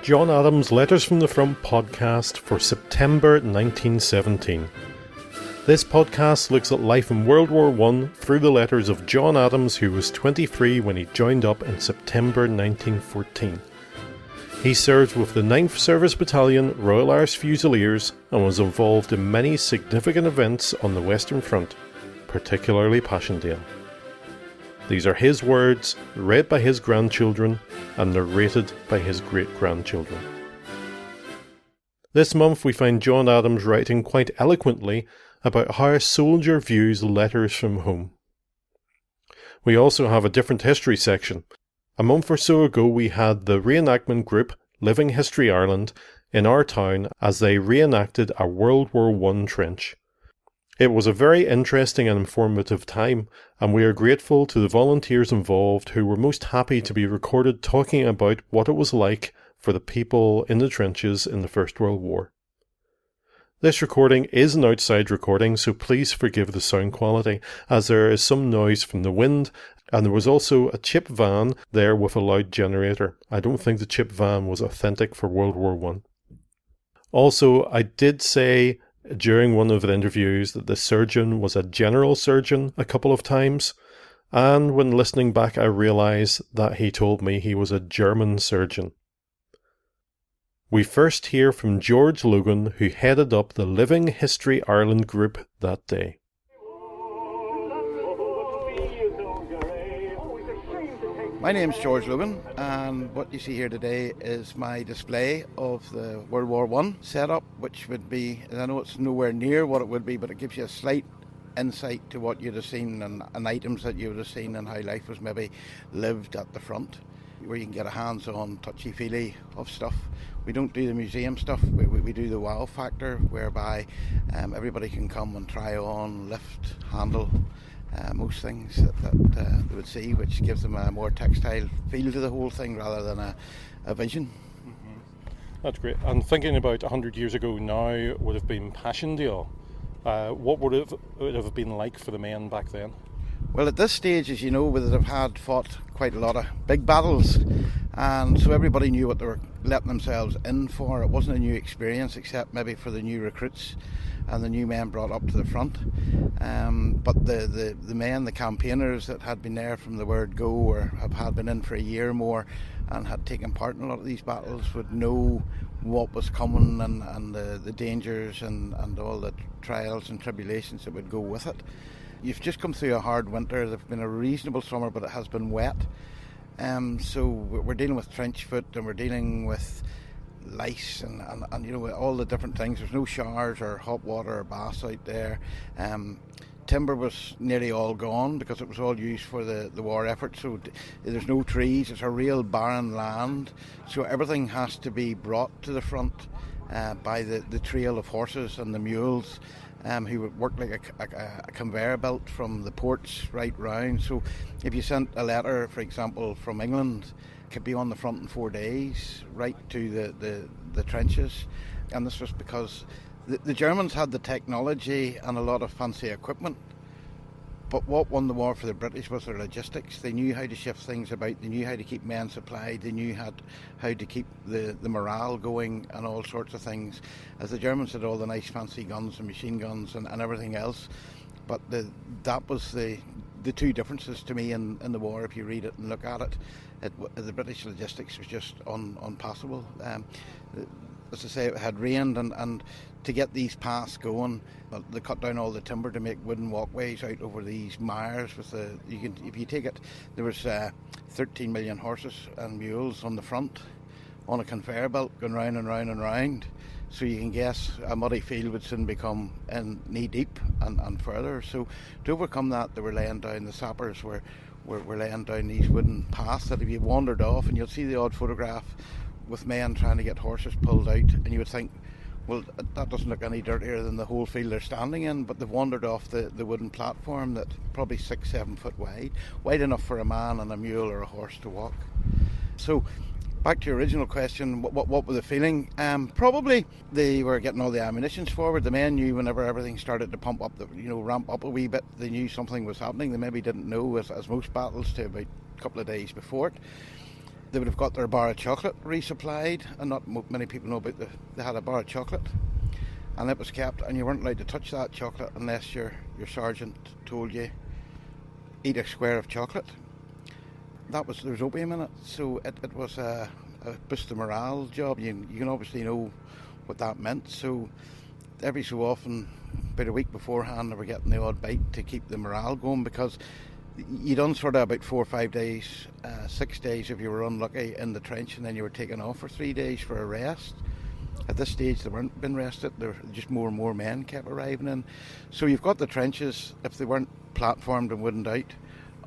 John Adams' Letters from the Front podcast for September 1917. This podcast looks at life in World War I through the letters of John Adams, who was 23 when he joined up in September 1914. He served with the 9th Service Battalion, Royal Irish Fusiliers, and was involved in many significant events on the Western Front, particularly Passchendaele. These are his words, read by his grandchildren and narrated by his great-grandchildren. This month we find John Adams writing quite eloquently about how a soldier views letters from home. We also have a different history section. A month or so ago we had the reenactment group, Living History Ireland, in our town as they reenacted a World War I trench. It was a very interesting and informative time, and we are grateful to the volunteers involved who were most happy to be recorded talking about what it was like for the people in the trenches in the First World War. This recording is an outside recording, so please forgive the sound quality, as there is some noise from the wind, and there was also a chip van there with a loud generator. I don't think the chip van was authentic for World War I. Also, I did say during one of the interviews that the surgeon was a general surgeon a couple of times, and when listening back I realised that he told me he was a German surgeon. We first hear from George Logan, who headed up the Living History Ireland group that day. My name's George Logan, and what you see here today is my display of the World War I setup, which would be, I know it's nowhere near what it would be, but it gives you a slight insight to what you'd have seen and items that you would have seen and how life was maybe lived at the front, where you can get a hands-on touchy-feely of stuff. We don't do the museum stuff, we do the wow factor, whereby everybody can come and try on, lift, handle, most things that they would see, which gives them a more textile feel to the whole thing rather than a vision. Mm-hmm. That's great. And thinking about 100 years ago now would have been Passchendaele. What would it have been like for the men back then? Well, at this stage, as you know, we would have had fought quite a lot of big battles, and so everybody knew what they were letting themselves in for. It wasn't a new experience, except maybe for the new recruits and the new men brought up to the front. But the men, the campaigners that had been there from the word go, or had been in for a year or more and had taken part in a lot of these battles, would know what was coming and the dangers and all the trials and tribulations that would go with it. You've just come through a hard winter. There's been a reasonable summer, but it has been wet. So we're dealing with trench foot, and we're dealing with lice and you know, all the different things. There's no showers or hot water or baths out there. Timber was nearly all gone because it was all used for the war effort. So there's no trees. It's a real barren land. So everything has to be brought to the front by the trail of horses and the mules, who would work like a conveyor belt from the ports right round. So if you sent a letter, for example, from England, it could be on the front in 4 days, right to the trenches. And this was because the Germans had the technology and a lot of fancy equipment, but what won the war for the British was their logistics. They knew how to shift things about, they knew how to keep men supplied, they knew how to keep the morale going and all sorts of things, as the Germans had all the nice fancy guns and machine guns and everything else. But that was the two differences to me in the war. If you read it and look at it, the British logistics was just unpassable. As I say, it had rained, and to get these paths going, they cut down all the timber to make wooden walkways out over these mires. If you take it, there was 13 million horses and mules on the front, on a conveyor belt going round and round and round. So you can guess a muddy field would soon become knee deep and further. So to overcome that, they were laying down, the sappers were laying down these wooden paths that if you wandered off, and you'll see the odd photograph with men trying to get horses pulled out, and you would think, well, that doesn't look any dirtier than the whole field they're standing in, but they've wandered off the wooden platform that's probably 6-7 foot wide enough for a man and a mule or a horse to walk. So back to your original question, what were they feeling? Probably they were getting all the ammunitions forward. The men knew whenever everything started to pump up, ramp up a wee bit, they knew something was happening. They maybe didn't know, as most battles, to about a couple of days before it. they would have got their bar of chocolate resupplied, and not many people know about they had a bar of chocolate, and it was kept, and you weren't allowed to touch that chocolate unless your sergeant told you, eat a square of chocolate. There was opium in it, so it was a boost the morale job. You can obviously know what that meant, so every so often, about a week beforehand, they were getting the odd bite to keep the morale going, because you done sort of about 4 or 5 days, 6 days if you were unlucky in the trench, and then you were taken off for 3 days for a rest. At this stage they weren't being rested, there just more and more men kept arriving in. So you've got the trenches, if they weren't platformed and woodened out,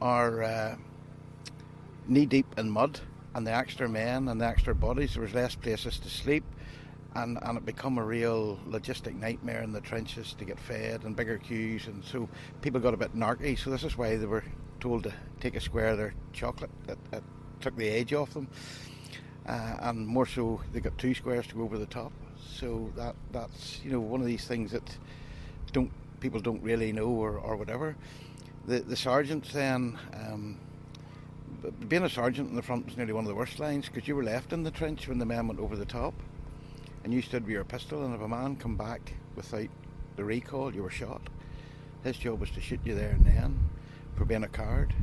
are knee deep in mud, and the extra men and the extra bodies, there was less places to sleep, and it become a real logistic nightmare in the trenches to get fed, and bigger queues, and so people got a bit narky. So this is why they were told to take a square of their chocolate. It took the edge off them, and more so they got 2 squares to go over the top. So that's one of these things that people don't really know or whatever. The sergeants then, being a sergeant in the front was nearly one of the worst lines, because you were left in the trench when the men went over the top, and you stood with your pistol, and if a man come back without the recall, you were shot. His job was to shoot you there and then for being a coward,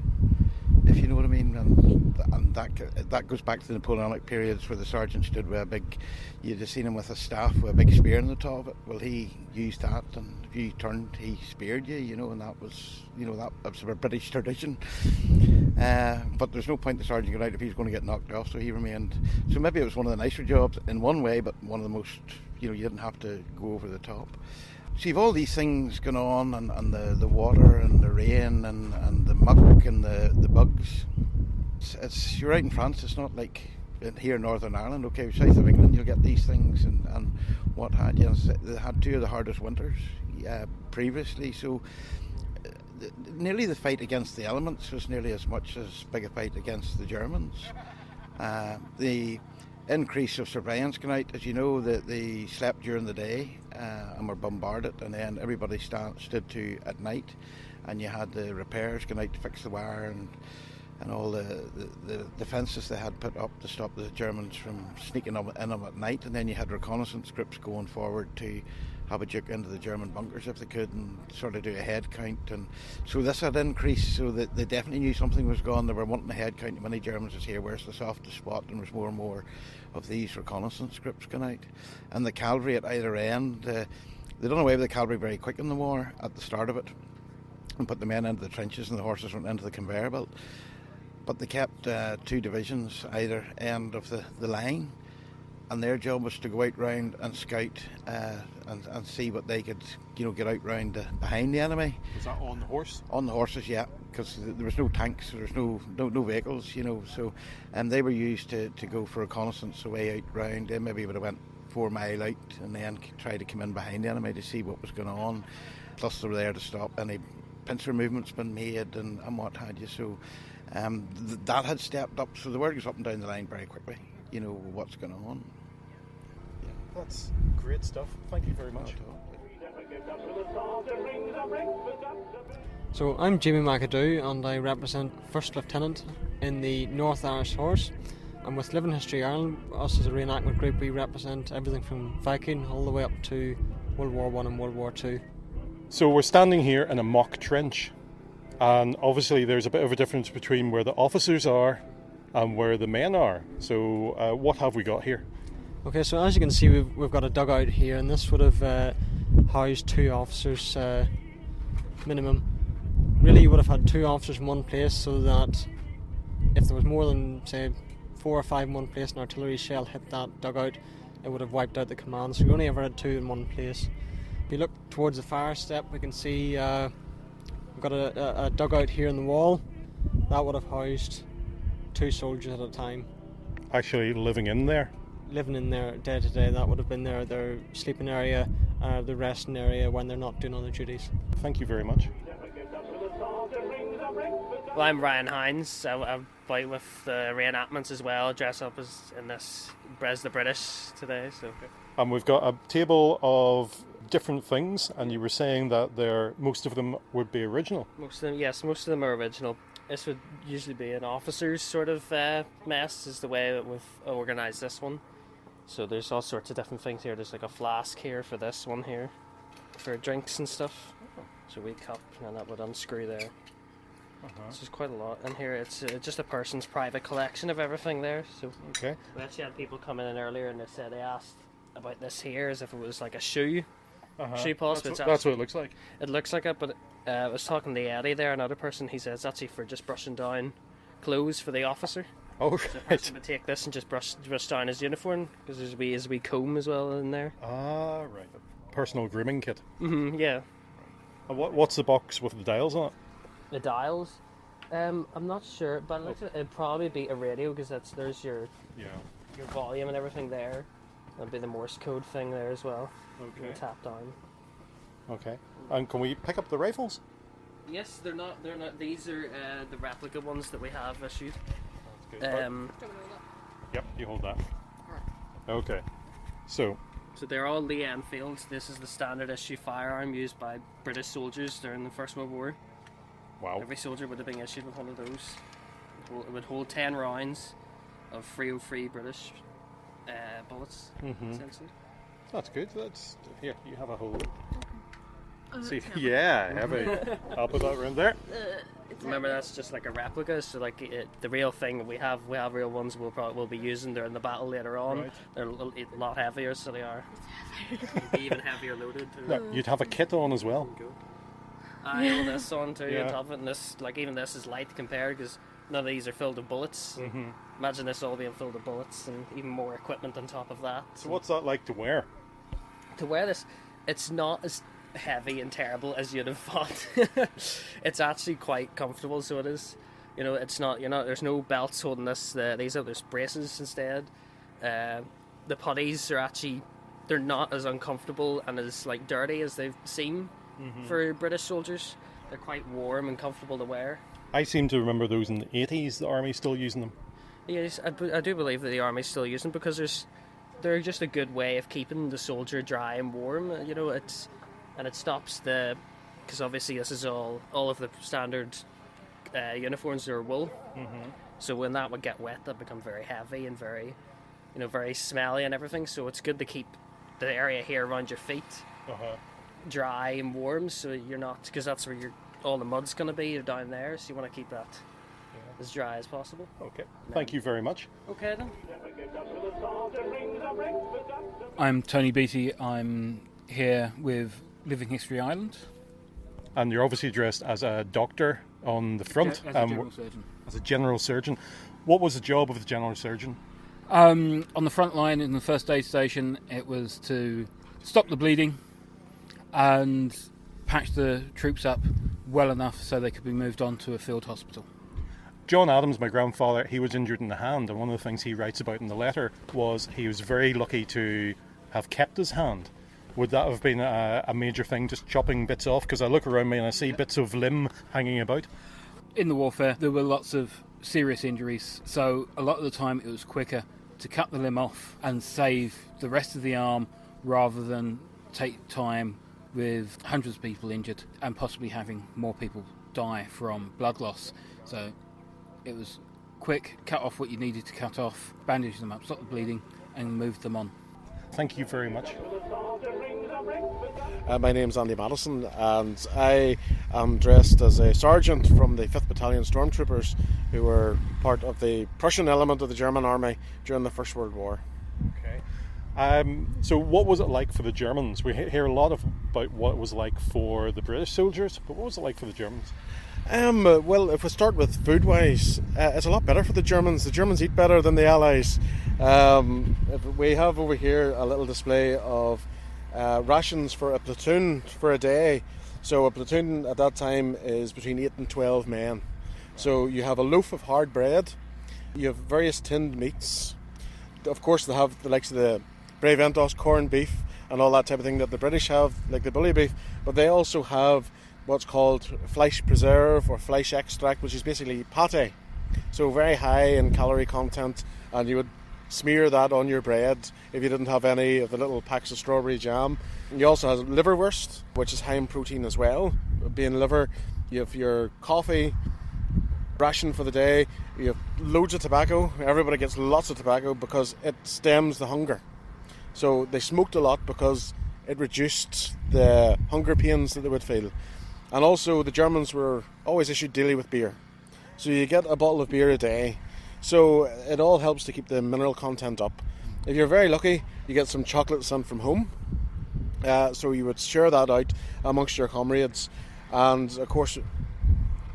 if you know what I mean. And that goes back to the Napoleonic periods, where the sergeant stood with a big, you'd have seen him with a staff with a big spear in the top of it. Well, he used that, and if you turned, he speared you, and that was a British tradition. But there's no point the sergeant going out if he's going to get knocked off, so he remained. So maybe it was one of the nicer jobs in one way, but one of the most, you didn't have to go over the top. So you've all these things going on, and the water and the rain and the muck and the bugs. You're out in France, it's not like here in Northern Ireland. Okay, south of England you'll get these things, and what had you. They had 2 of the hardest winters previously, so nearly the fight against the elements was nearly as much as big a fight against the Germans. The increase of surveillance going out, as you know, they slept during the day and were bombarded, and then everybody stood to at night, and you had the repairs going out to fix the wire and all the defences they had put up to stop the Germans from sneaking in them at night, and then you had reconnaissance groups going forward to have a duke into the German bunkers if they could, and sort of do a head count. And so this had increased, so that they definitely knew something was gone. They were wanting a head count. Many Germans was here, where's the softest spot? And there was more and more of these reconnaissance groups going out. And the cavalry at either end, they done away with the cavalry very quick in the war at the start of it, and put the men into the trenches, and the horses went into the conveyor belt. But they kept 2 divisions either end of the line, and their job was to go out round and scout and see what they could, get out round behind the enemy. Was that on the horse? On the horses, yeah, because there was no tanks, there was no vehicles, so they were used to go for reconnaissance away out round. They maybe would have went 4 mile out and then try to come in behind the enemy to see what was going on. Plus they were there to stop any pincer movements been made and what had you. So that had stepped up, so the word goes up and down the line very quickly, what's going on. Yeah, that's great stuff. Thank you very much. So I'm Jamie McAdoo, and I represent First Lieutenant in the North Irish Horse. And with Living History Ireland, us as a reenactment group, we represent everything from Viking all the way up to World War I and World War II. So we're standing here in a mock trench, and obviously there's a bit of a difference between where the officers are and where the men are. So what have we got here? Okay, so as you can see, we've got a dugout here, and this would have housed 2 officers minimum. Really, you would have had 2 officers in one place, so that if there was more than, say, 4 or 5 in one place, an artillery shell hit that dugout, it would have wiped out the command. So we only ever had 2 in one place. If you look towards the fire step, we can see we've got a dugout here in the wall. That would have housed 2 soldiers at a time. Actually living in there? Living in there day to day. That would have been their sleeping area, the resting area when they're not doing other duties. Thank you very much. Well, I'm Ryan Hines. I'm out with the reenactments as well, dress up as in this as the British today. So. And we've got a table of different things, and you were saying that most of them would be original. Most of them are original. this would usually be an officer's sort of mess, is the way that we've organised this one. So there's all sorts of different things here. There's like a flask here for this one here, for drinks and stuff. So we cup, and that would unscrew there. This is quite a lot. And here it's just a person's private collection of everything there. So Okay. we actually had people come in earlier and they asked about this here as if it was like a shoe polish. That's what it looks like. It looks like it, but I was talking to Eddie there, another person. He says it's actually for just brushing down clothes for the officer. Oh, So the right. person would take this and just brush down his uniform, because there's a wee comb as well in there. Ah, right. A personal grooming kit. Yeah. And what's the box with the dials on it? The dials, I'm not sure, but it looks like it'd probably be a radio, because there's your volume and everything there. That'd be the Morse code thing there as well. Okay. You tap down. Okay. And can we pick up the rifles? Yes, they're not. These are the replica ones that we have issued. That's good. Yep, you hold that. Okay. So They're all Lee Enfields. This is the standard issue firearm used by British soldiers during the First World War. wow. Every soldier would have been issued with one of those. It would hold 10 rounds of 303 British bullets, essentially. That's good. That's here. You have a hold. See, heavy. yeah, heavy. I'll put that around there. Remember, that's just like a replica. So, like the real thing we have real ones we'll be using during the battle later on. Right. They're a lot heavier, so they are. Be even heavier loaded. Too. Yeah, you'd have a kit on as well. I have this on too Yeah. on top of it, and this, like, even this is light compared, because none of these are filled with bullets. Imagine this all being filled with bullets, and even more equipment on top of that. So what's that like to wear? To wear this, it's not as heavy and terrible as you'd have thought. It's actually quite comfortable, so it is. You know, it's not. There's no belts holding this. There's braces instead. The putties are actually, they're not as uncomfortable and as like dirty as they've seem for British soldiers. They're quite warm and comfortable to wear. I seem to remember those in the 80s. The army's still using them. Yes, I do believe that the army's still using them, because they're just a good way of keeping the soldier dry and warm. You know, it stops because obviously this is all of the standard uniforms are wool. So when that would get wet, that become very heavy and very, very smelly and everything. So it's good to keep the area here around your feet dry and warm, so you're not, because that's where all the mud's going to be down there. So you want to keep that as dry as possible. Okay. Thank you very much. Okay then. I'm Tony Beattie. I'm here with Living History Ireland. And you're obviously dressed as a doctor on the front. As a general surgeon. As a general surgeon. What was the job of the general surgeon? On the front line in the first aid station, it was to stop the bleeding and patch the troops up well enough so they could be moved on to a field hospital. John Adams, my grandfather, he was injured in the hand, and one of the things he writes about in the letter was he was very lucky to have kept his hand. Would that have been a major thing, just chopping bits off? Because I look around me and I see bits of limb hanging about. In the warfare, there were lots of serious injuries, so a lot of the time it was quicker to cut the limb off and save the rest of the arm rather than take time with hundreds of people injured and possibly having more people die from blood loss. So it was quick, cut off what you needed to cut off, bandage them up, stop the bleeding, and move them on. Thank you very much. My name's Andy Madison, and I am dressed as a sergeant from the 5th Battalion Stormtroopers, who were part of the Prussian element of the German army during the First World War. Okay. So what was it like for the Germans? We hear a lot about what it was like for the British soldiers, but what was it like for the Germans? Well, if we start with food-wise, it's a lot better for the Germans. The Germans eat better than the Allies. We have over here a little display of rations for a platoon for a day. So a platoon at that time is between 8 and 12 men. So you have a loaf of hard bread, you have various tinned meats. Of course, they have the likes of the Breventos corned beef and all that type of thing that the British have, like the bully beef, but they also have what's called flesh preserve or flesh extract, which is basically pate. So very high in calorie content, and you would smear that on your bread if you didn't have any of the little packs of strawberry jam. You also have liverwurst, which is high in protein as well. Being liver, you have your coffee, ration for the day. You have loads of tobacco. Everybody gets lots of tobacco because it stems the hunger. So they smoked a lot because it reduced the hunger pains that they would feel. And also the Germans were always issued daily with beer. So you get a bottle of beer a day. So it all helps to keep the mineral content up. If you're very lucky, you get some chocolate sent from home. So you would share that out amongst your comrades. And of course,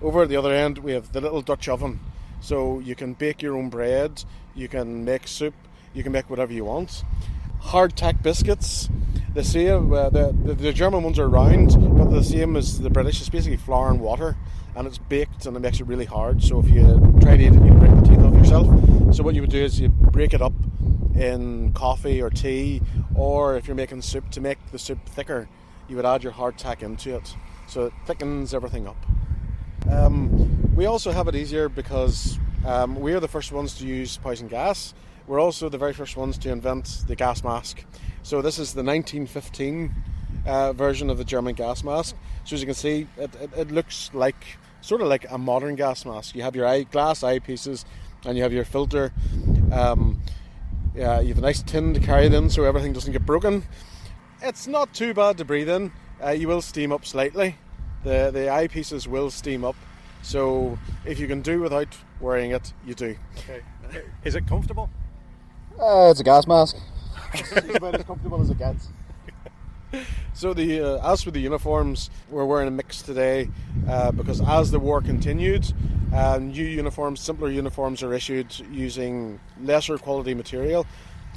over at the other end, we have the little Dutch oven. So you can bake your own bread, you can make soup, you can make whatever you want. Hardtack biscuits, the same. The German ones are round, but the same as the British. It's basically flour and water, and it's baked, and it makes it really hard. So if you try to eat it, you break the teeth off yourself. So what you would do is you break it up in coffee or tea, or if you're making soup, to make the soup thicker, you would add your hardtack into it. So it thickens everything up. We also have it easier because we are the first ones to use poison gas. We're also the very first ones to invent the gas mask. So this is the 1915 version of the German gas mask. So as you can see, it looks like sort of like a modern gas mask. You have your glass eyepieces and you have your filter. You have a nice tin to carry it in so everything doesn't get broken. It's not too bad to breathe in. You will steam up slightly. The eyepieces will steam up. So if you can do without wearing it, you do. Okay. Is it comfortable? It's a gas mask. It's about as comfortable as it gets. So as for the uniforms, we're wearing a mix today because as the war continued, new uniforms, simpler uniforms are issued using lesser quality material.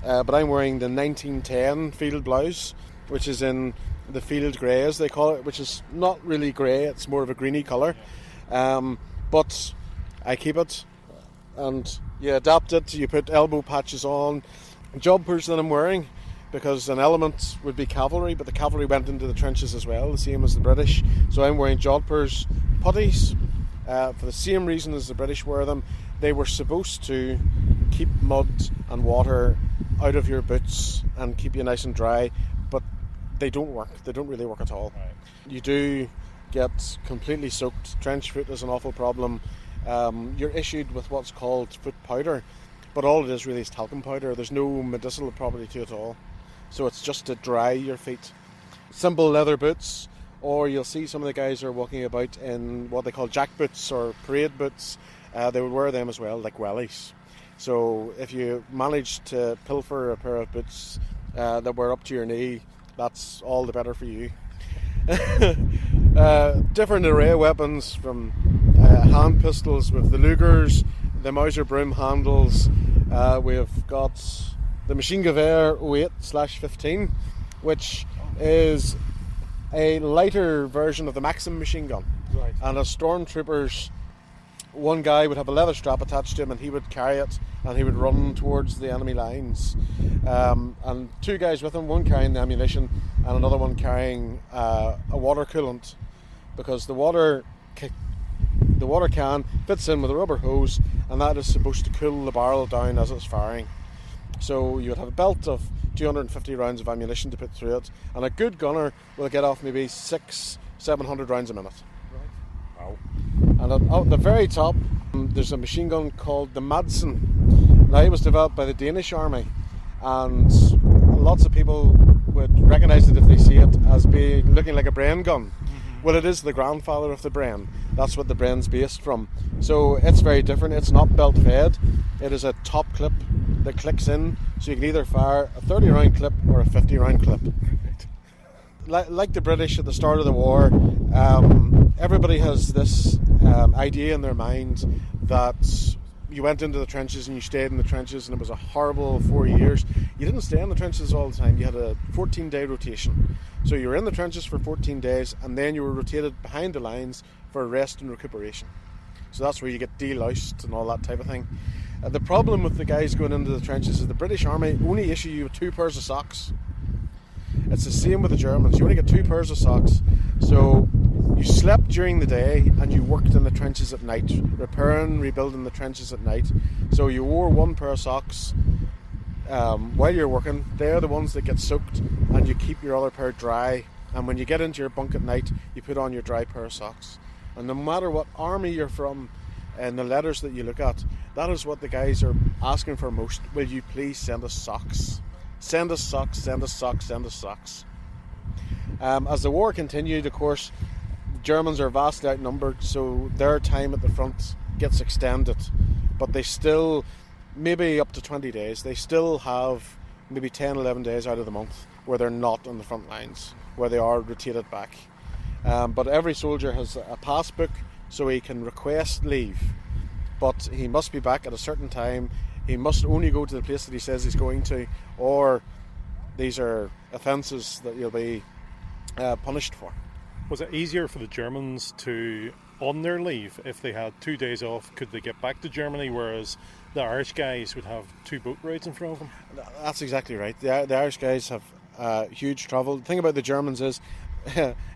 But I'm wearing the 1910 field blouse, which is in the field grey as they call it, which is not really grey, it's more of a greeny colour. But I keep it and you adapt it, you put elbow patches on. Jodhpurs that I'm wearing, because an element would be cavalry, but the cavalry went into the trenches as well, the same as the British. So I'm wearing Jodhpurs puttees for the same reason as the British wear them. They were supposed to keep mud and water out of your boots and keep you nice and dry, but they don't work. They don't really work at all. Right. You do get completely soaked. Trench foot is an awful problem. You're issued with what's called foot powder, but all it is really is talcum powder. There's no medicinal property to it at all. So it's just to dry your feet. Simple leather boots, or you'll see some of the guys are walking about in what they call jack boots or parade boots. They would wear them as well, like wellies. So if you manage to pilfer a pair of boots that were up to your knee, that's all the better for you. Different array of weapons, from hand pistols with the Lugers, the Mauser broom handles. We've got the Machine Gewehr 08/15, which is a lighter version of the Maxim machine gun. Right. And as stormtroopers, one guy would have a leather strap attached to him and he would carry it and he would run towards the enemy lines. And two guys with him, one carrying the ammunition and another one carrying a water coolant, because the water can fits in with a rubber hose, and that is supposed to cool the barrel down as it's firing. So you would have a belt of 250 rounds of ammunition to put through it, and a good gunner will get off maybe 600-700 rounds a minute. Right. Wow. And at the very top, there's a machine gun called the Madsen. Now, it was developed by the Danish army, and lots of people would recognise it if they see it as being looking like a Bren gun. Well, it is the grandfather of the Bren. That's what the Bren's based from. So it's very different. It's not belt fed. It is a top clip that clicks in, so you can either fire a 30 round clip or a 50 round clip. Like the British at the start of the war, everybody has this idea in their mind that you went into the trenches and you stayed in the trenches and it was a horrible 4 years. You didn't stay in the trenches all the time. You had a 14-day rotation. So you were in the trenches for 14 days and then you were rotated behind the lines for rest and recuperation. So that's where you get deloused and all that type of thing. The problem with the guys going into the trenches is the British Army only issue you 2 pairs of socks. It's the same with the Germans. You only get 2 pairs of socks. So you slept during the day and you worked in the trenches at night, repairing, rebuilding the trenches at night. So you wore 1 pair of socks while you're working. They're the ones that get soaked, and you keep your other pair dry. And when you get into your bunk at night, you put on your dry pair of socks. And no matter what army you're from, and the letters that you look at, that is what the guys are asking for most. Will you please send us socks? Send us socks, send us socks, send us socks. As the war continued, of course, Germans are vastly outnumbered, so their time at the front gets extended. But they still, maybe up to 20 days, they still have maybe 10, 11 days out of the month where they're not on the front lines, where they are rotated back. But every soldier has a passbook, so he can request leave. But he must be back at a certain time. He must only go to the place that he says he's going to, or these are offences that you'll be punished for. Was it easier for the Germans to, on their leave, if they had 2 days off, could they get back to Germany, whereas the Irish guys would have 2 boat rides in front of them? That's exactly right. The Irish guys have huge travel. The thing about the Germans is,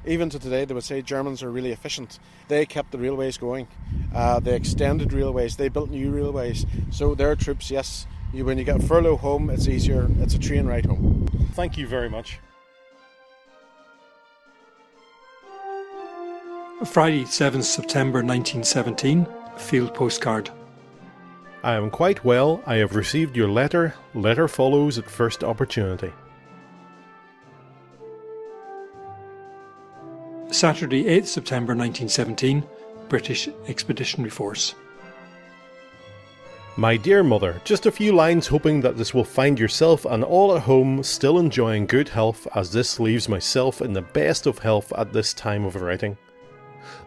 even to today, they would say Germans are really efficient. They kept the railways going. They extended railways. They built new railways. So their troops, yes, when you get furlough home, it's easier. It's a train ride home. Thank you very much. Friday, 7th September 1917, field postcard. I am quite well. I have received your letter. Letter follows at first opportunity. Saturday, 8th September 1917, British Expeditionary Force. My dear mother, just a few lines hoping that this will find yourself and all at home still enjoying good health, as this leaves myself in the best of health at this time of writing.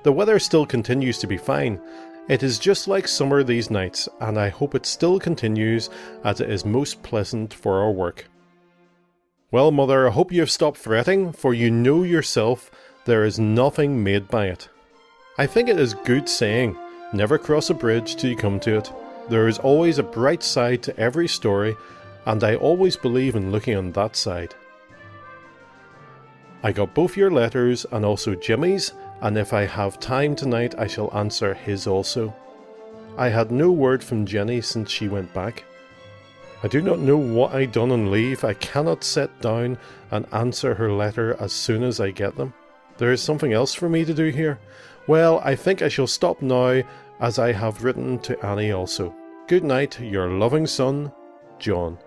The weather still continues to be fine. It is just like summer these nights, and I hope it still continues, as it is most pleasant for our work. Well, mother, I hope you have stopped fretting, for you know yourself there is nothing made by it. I think it is good saying, never cross a bridge till you come to it. There is always a bright side to every story, and I always believe in looking on that side. I got both your letters and also Jimmy's, and if I have time tonight I shall answer his also. I had no word from Jeanie since she went back. I do not know what I done on leave. I cannot sit down and answer her letter as soon as I get them. There is something else for me to do here. Well, I think I shall stop now, as I have written to Annie also. Good night, your loving son, John.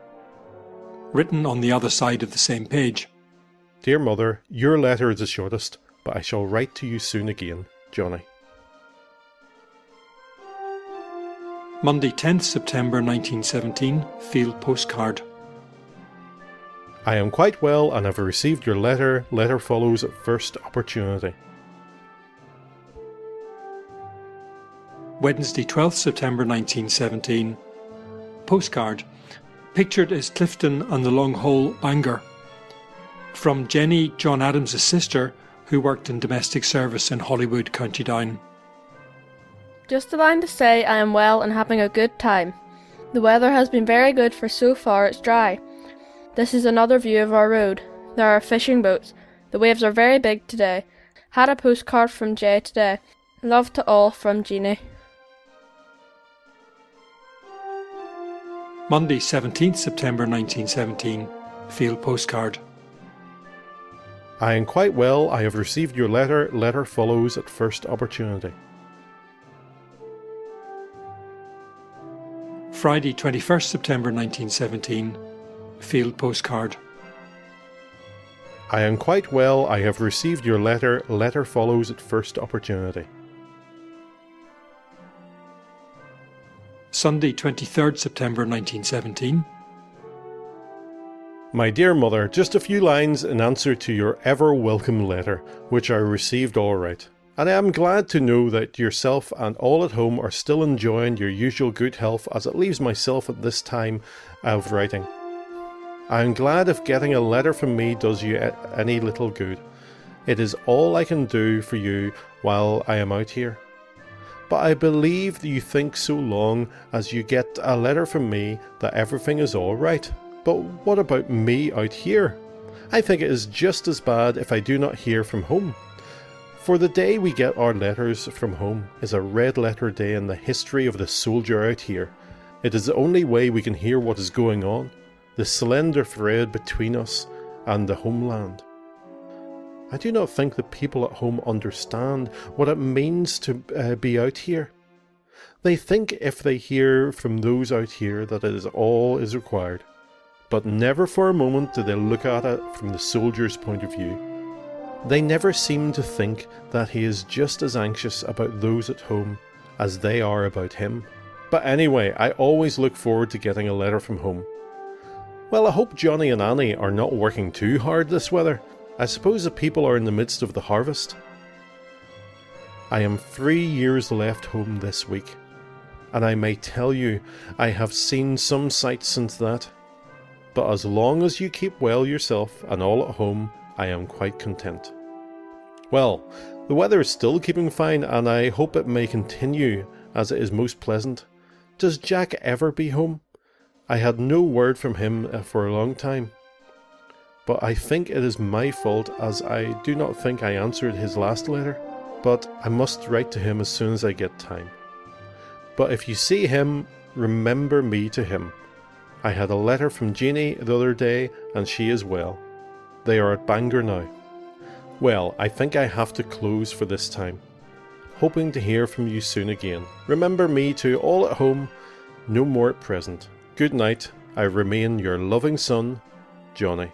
Written on the other side of the same page. Dear mother, your letter is the shortest, but I shall write to you soon again, Johnny. Monday, 10th September 1917, field postcard. I am quite well and have received your letter. Letter follows at first opportunity. Wednesday, 12th September 1917, postcard. Pictured is Clifton and the Long Hole, Bangor. From Jeanie, John Adams' sister, who worked in domestic service in Holywood, County Down. Just the line to say I am well and having a good time. The weather has been very good, for so far it's dry. This is another view of our road. There are fishing boats. The waves are very big today. Had a postcard from Jay today. Love to all from Jeanie. Monday, 17th September 1917, field postcard. I am quite well. I have received your letter. Letter follows at first opportunity. Friday, 21st September 1917, field postcard. I am quite well. I have received your letter. Letter follows at first opportunity. Sunday, 23rd September 1917. My dear mother, just a few lines in answer to your ever welcome letter, which I received all right. And I am glad to know that yourself and all at home are still enjoying your usual good health, as it leaves myself at this time of writing. I am glad if getting a letter from me does you any little good. It is all I can do for you while I am out here. But I believe that you think so long as you get a letter from me that everything is all right. But what about me out here? I think it is just as bad if I do not hear from home. For the day we get our letters from home is a red letter day in the history of the soldier out here. It is the only way we can hear what is going on, the slender thread between us and the homeland. I do not think the people at home understand what it means to be out here. They think if they hear from those out here that it is all is required, but never for a moment do they look at it from the soldier's point of view. They never seem to think that he is just as anxious about those at home as they are about him. But anyway, I always look forward to getting a letter from home. Well, I hope Johnny and Annie are not working too hard this weather. I suppose the people are in the midst of the harvest. I am 3 years left home this week, and I may tell you I have seen some sights since that. But as long as you keep well yourself and all at home, I am quite content. Well, the weather is still keeping fine, and I hope it may continue as it is most pleasant. Does Jack ever be home? I had no word from him for a long time. But I think it is my fault, as I do not think I answered his last letter. But I must write to him as soon as I get time. But if you see him, remember me to him. I had a letter from Jeanie the other day, and she is well. They are at Bangor now. Well, I think I have to close for this time. Hoping to hear from you soon again. Remember me to all at home, no more at present. Good night. I remain your loving son, Johnny.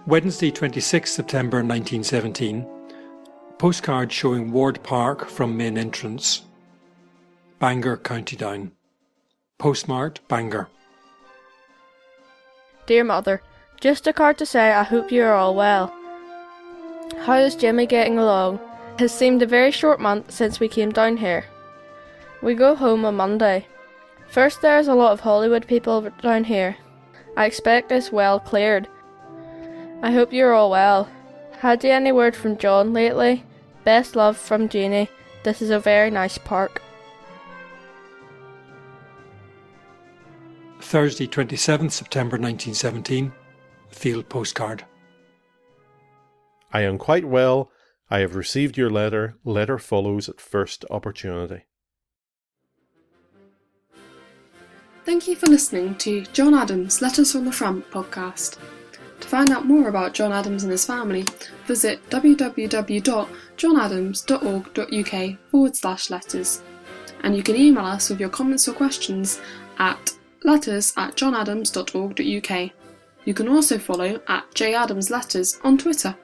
Wednesday, 26 September 1917. Postcard showing Ward Park from main entrance. Bangor, County Down. Postmarked Bangor. Dear Mother, just a card to say I hope you are all well. How is Jimmy getting along? It has seemed a very short month since we came down here. We go home on Monday. First, there is a lot of Hollywood people down here. I expect this well cleared. I hope you are all well. Had you any word from John lately? Best love from Jeanie. This is a very nice park. Thursday, 27th September 1917. Field postcard. I am quite well. I have received your letter. Letter follows at first opportunity. Thank you for listening to John Adams' Letters from the Front podcast. To find out more about John Adams and his family, visit www.johnadams.org.uk/letters. And you can email us with your comments or questions at letters@johnadams.org.uk. You can also follow @JAdamsLetters on Twitter.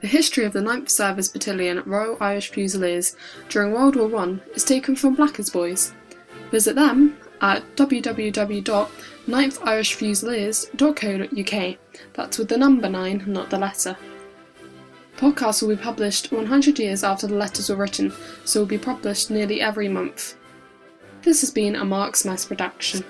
The history of the 9th Service Battalion Royal Irish Fusiliers during World War I is taken from Blackers Boys. Visit them at www.9thirishfusiliers.co.uk. That's with the number 9, not the letter. Podcasts will be published 100 years after the letters were written, so will be published nearly every month. This has been a Mark's Mess production.